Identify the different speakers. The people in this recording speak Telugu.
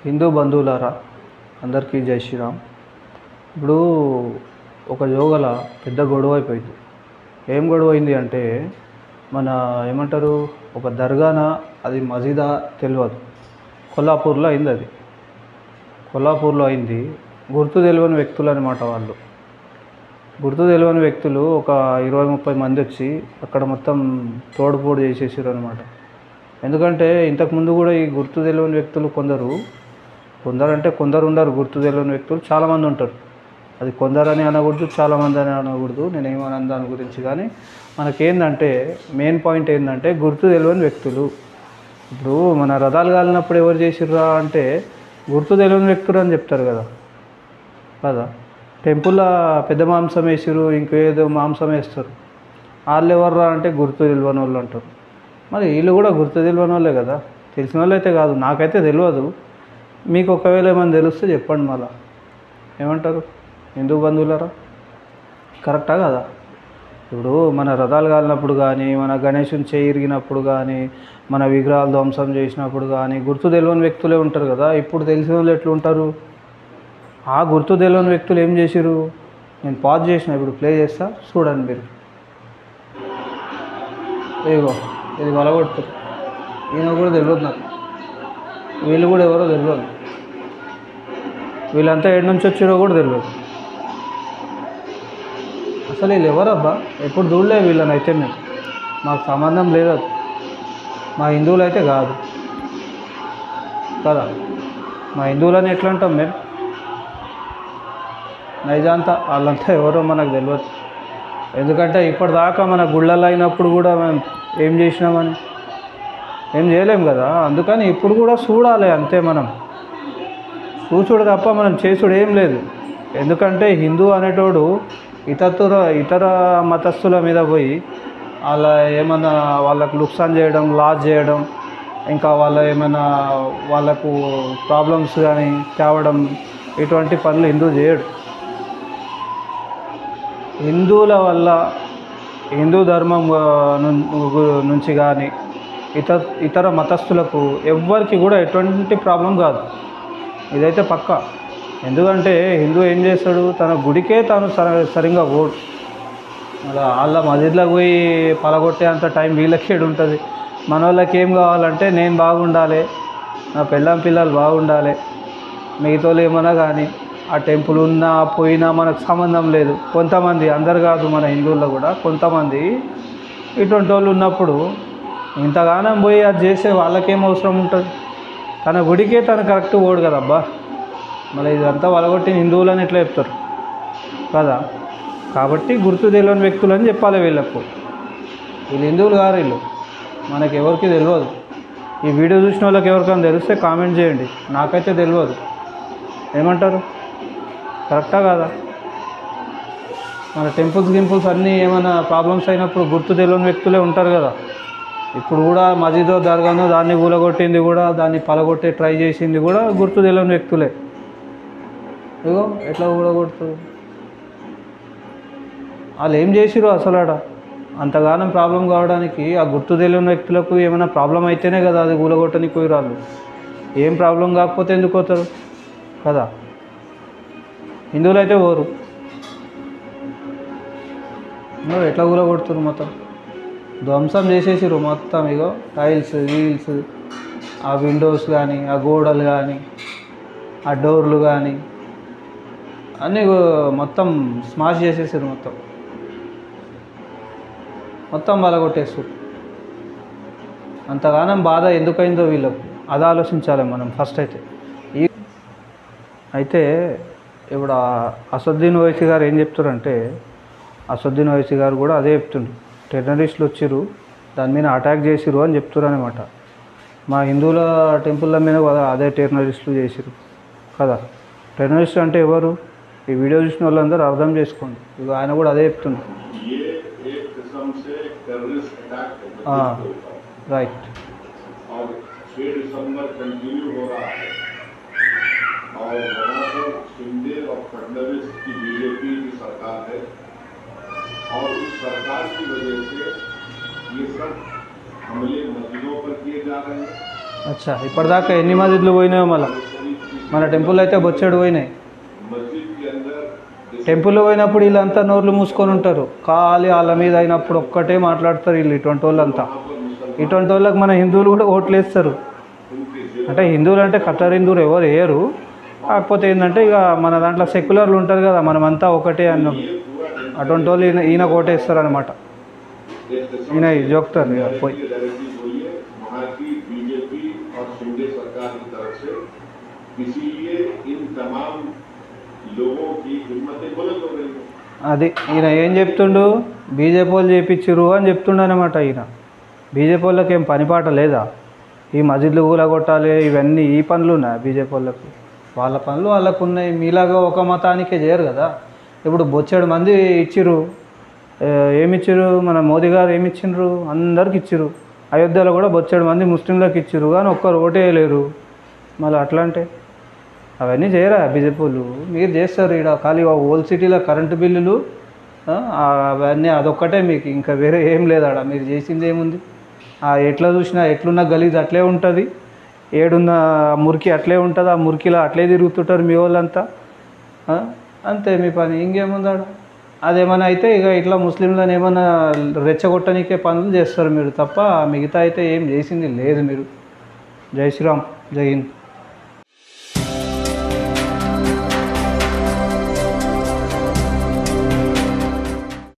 Speaker 1: హిందూ బంధువులారా అందరికీ జై శ్రీరామ్. ఇప్పుడు ఒక యోగల పెద్ద గొడవ అయిపోయింది. ఏం గొడవ అయింది అంటే మన ఏమంటారు, ఒక దర్గాన అది మసీదా తెలియదు, కొల్లాపూర్లో అయింది. అది కొల్లాపూర్లో అయింది. గుర్తు తెలియని వ్యక్తులు అనమాట. వాళ్ళు గుర్తు తెలియని వ్యక్తులు ఒక 20-30 మంది వచ్చి అక్కడ మొత్తం తోడుపోడు చేసేసారు అనమాట. ఎందుకంటే ఇంతకుముందు కూడా ఈ గుర్తు తెలియని వ్యక్తులు కొందరు ఉండరు. గుర్తు తెలియని వ్యక్తులు చాలామంది ఉంటారు. అది కొందరని అనకూడదు, చాలామంది అని అనకూడదు. నేను ఏమన్నా దాని గురించి, కానీ మనకేందంటే మెయిన్ పాయింట్ ఏంటంటే గుర్తు తెలియని వ్యక్తులు. ఇప్పుడు మన రథాలు కాలినప్పుడు ఎవరు చేసిర్రా అంటే గుర్తు తెలియని వ్యక్తులు అని చెప్తారు కదా. టెంపుల్లో పెద్ద మాంసం వేసిరు, ఇంకేదో మాంసం వేస్తారు. వాళ్ళు ఎవర్రా అంటే గుర్తు తెలియని వాళ్ళు అంటారు. మరి వీళ్ళు కూడా గుర్తు తెలియని వాళ్ళే కదా, తెలిసిన వాళ్ళు అయితే కాదు. నాకైతే తెలియదు, మీకు ఒకవేళ ఏమైనా తెలిస్తే చెప్పండి. మళ్ళా ఏమంటారు హిందూ బంధువులారా, కరెక్టా కదా? ఇప్పుడు మన రథాలు కాలినప్పుడు కానీ, మన గణేశుని చేయి ఇరిగినప్పుడు కానీ, మన విగ్రహాలు ధ్వంసం చేసినప్పుడు కానీ గుర్తు తెలియని వ్యక్తులే ఉంటారు కదా. ఇప్పుడు తెలిసిన వాళ్ళు ఎట్లుంటారు? ఆ గుర్తు తెలియని వ్యక్తులు ఏం చేసిరు, నేను పాజ్ చేసిన, ఇప్పుడు ప్లే చేస్తా చూడండి మీరు. ఇగో ఇది వలగొడుతారు. ఈయన కూడా తెలియదు నాకు, వీళ్ళు కూడా ఎవరో తెలియదు. వీళ్ళంతా ఎక్కడి నుంచి వచ్చారో కూడా తెలియదు. అసలు వీళ్ళు ఎవరబ్బా, ఎప్పుడు చూడలే వీళ్ళని. అయితే మాకు సంబంధం లేదు. అది మా హిందువులు అయితే కాదు కదా. మా హిందువులని ఎట్లా అంటాం మేము? నైజాంతా వాళ్ళంతా ఎవరో మనకు తెలియదు. ఎందుకంటే ఇప్పటిదాకా మన గుళ్ళల్లో అయినప్పుడు కూడా మేము ఏం చేసినామని ఏం చేయలేం కదా. అందుకని ఇప్పుడు కూడా చూడాలి అంతే. మనం చూసుడు తప్ప మనం చేసుడు ఏం లేదు. ఎందుకంటే హిందూ అనేటోడు ఇతర మతస్థుల మీద పోయి ఏమన్నా వాళ్ళకు లుక్సాన్ చేయడం, లాస్ చేయడం, ఇంకా వాళ్ళకు ప్రాబ్లమ్స్ కానీ తేవడం, ఇటువంటి పనులు హిందూ చేయడు. హిందువుల వల్ల, హిందూ ధర్మం నుంచి కానీ ఇతర మతస్థులకు ఎవ్వరికి కూడా ఎటువంటి ప్రాబ్లం కాదు. ఇదైతే పక్కా. ఎందుకంటే హిందూ ఏం చేస్తాడు, తన గుడికే తాను సరిగ్గా పోడు. మళ్ళీ వాళ్ళ మసీద్లకు పోయి పలగొట్టే అంత టైం వీళ్ళకేడు ఉంటుంది. మన వాళ్ళకి ఏం కావాలంటే నేను బాగుండాలి, నా పిల్లలు బాగుండాలి, మిగతాలు ఏమన్నా కానీ ఆ టెంపుల్ ఉన్నా పోయినా మనకు సంబంధం లేదు. కొంతమంది, అందరు కాదు, మన హిందువుల్లో కూడా కొంతమంది ఇటువంటి వాళ్ళు ఉన్నప్పుడు ఇంతగానం పోయి అది చేసే వాళ్ళకేం అవసరం ఉంటుంది? తన గుడికే తను కరెక్ట్ పోడు కదబ్బా. మళ్ళీ ఇదంతా వలగొట్టి హిందువులని ఎట్లా చెప్తారు కదా. కాబట్టి గుర్తు తెలియని వ్యక్తులు అని చెప్పాలి వీళ్ళకు. వీళ్ళు హిందువులు కాదు, వీళ్ళు మనకి ఎవరికి తెలియదు. ఈ వీడియో చూసిన వాళ్ళకి ఎవరికైనా తెలిస్తే కామెంట్ చేయండి. నాకైతే తెలియదు. ఏమంటారు, కరెక్టా కాదా? మన టెంపుల్స్ అన్నీ ఏమైనా ప్రాబ్లమ్స్ అయినప్పుడు గుర్తు తెలియని వ్యక్తులే ఉంటారు కదా. ఇప్పుడు కూడా మసీదో దర్గానో దాన్ని కూలగొట్టింది కూడా, దాన్ని పలగొట్టే ట్రై చేసింది కూడా గుర్తు తెలియని వ్యక్తులే. ఇగో ఎట్లా కూలగొడుతుంది. వాళ్ళు ఏం చేసిరో అసలు అంతగానం ప్రాబ్లం కావడానికి ఆ గుర్తు తెలియని వ్యక్తులకు ఏమైనా ప్రాబ్లం అయితేనే కదా అది కూలగొట్టని పోయి రాళ్ళు. ఏం ప్రాబ్లం కాకపోతే ఎందుకు పోతారు కదా. హిందువులు అయితే పోరు. ఎట్లా కూలగొడుతున్నారు, మొత్తం ధ్వంసం చేసేసారు మొత్తం. ఇగో టైల్స్, వీల్స్, ఆ విండోస్ కానీ, ఆ గోడలు కానీ, ఆ డోర్లు కానీ అన్నీ మొత్తం స్మాష్ చేసేసారు. మొత్తం వలగొట్టేస్తారు. అంతగానం బాధ ఎందుకైందో వీళ్ళకు అది ఆలోచించాలి మనం ఫస్ట్. అయితే ఇప్పుడు అసదుద్దీన్ ఓవైసీ గారు ఏం చెప్తారంటే, అసదుద్దీన్ ఓవైసీ గారు కూడా అదే చెప్తుండ్రు. టెర్రరిస్టులు వచ్చిర్రు, దాని మీద అటాక్ చేసిరు అని చెప్తారు అనమాట. మా హిందువుల టెంపుల్ల మీద అదే టెర్రరిస్టులు చేసిరు కదా. టెర్రరిస్ట్ అంటే ఎవరు? ఈ వీడియో చూసిన వాళ్ళందరూ అర్థం చేసుకోండి. ఇక ఆయన కూడా అదే చెప్తుండ్రు. రైట్.
Speaker 2: और वहाँ पर शिंदे और फडणवीस की बीजेपी की सरकार है और उस सरकार की वजह से ये सब हमले मस्जिदों पर किए जा रहे हैं.
Speaker 1: अच्छा, इपड़दाका एన్ని మస్జిద్లు పోయినాయో మళ్ళీ మన టెంపుల్ అయితే బొచ్చెడు పోయినాయి.
Speaker 2: मस्जिद के अंदर
Speaker 1: టెంపుల్ పోయినప్పుడు వీళ్ళంతా నోర్లు మూసుకొని ఉంటారు. ఖాళీ వాళ్ళ మీద అయినప్పుడు ఒక్కటే మాట్లాడతారు వీళ్ళు, ఇటువంటి వాళ్ళంతా. ఇటువంటి వాళ్ళకి మన హిందువులు కూడా ఓట్లు వేస్తారు. అంటే హిందువులు అంటే కట్టర్ హిందువులు ఎవరు వేయరు. కాకపోతే ఏంటంటే ఇక మన దాంట్లో సెక్యులర్లు ఉంటారు కదా, మనమంతా ఒకటే అన్న అటువంటి వాళ్ళు ఈయన ఓటేస్తారు అనమాట. ఈయన జోక్తారు ఇక పోయి.
Speaker 2: वहाँ की बीजेपी और शिंदे सरकार की तरफ से इसीलिए इन तमाम लोगों की हिम्मतें बुलंद हो रही हैं।
Speaker 1: అది ఈయన ఏం చెప్తుండు, బీజేపీ వాళ్ళు చేపించిర్రు అని చెప్తుండు అనమాట. ఈయన బీజేపీ వాళ్ళకి ఏం పనిపాట లేదా? ఈ మస్జిద్లు కూలగొట్టాలి ఇవన్నీ ఈ పనులు ఉన్నాయి బీజేపీ వాళ్ళకి. వాళ్ళ పనులు వాళ్ళకు ఉన్నాయి. మీలాగా ఒక మతానికే చేయరు కదా. ఇప్పుడు బొచ్చెడు మంది ఇచ్చిర్రు. ఏమిచ్చిర్రు? మన మోదీ గారు ఏమిచ్చిండ్రు? అందరికి ఇచ్చిర్రు. అయోధ్యలో కూడా బొచ్చెడు మంది ముస్లింలకు ఇచ్చిర్రు, కానీ ఒక్కరు ఓటే వేయలేరు. మళ్ళీ అట్లా అంటే అవన్నీ చేయరా బీజేపీ వాళ్ళు? మీరు చేస్తారు. ఇక్కడ ఖాళీ ఓల్డ్ సిటీలో కరెంటు బిల్లులు అవన్నీ అదొక్కటే మీకు, ఇంకా వేరే ఏం లేదు. ఆడ మీరు చేసింది ఏముంది? ఎట్లా చూసినా ఎట్లున్న గలీజ్ అట్లే ఉంటుంది, ఏడున్న మురికి అట్లే ఉంటుంది. ఆ మురికిలో అట్లే తిరుగుతుంటారు మీ వాళ్ళంతా. అంతే మీ పని, ఇంకేముంది ఆడ? అదేమైనా అయితే ఇక ఇట్లా ముస్లింలను ఏమైనా రెచ్చగొట్టనికే పనులు చేస్తారు మీరు తప్ప, మిగతా అయితే ఏం చేసింది లేదు మీరు. జై శ్రీరామ్, జై హింద్.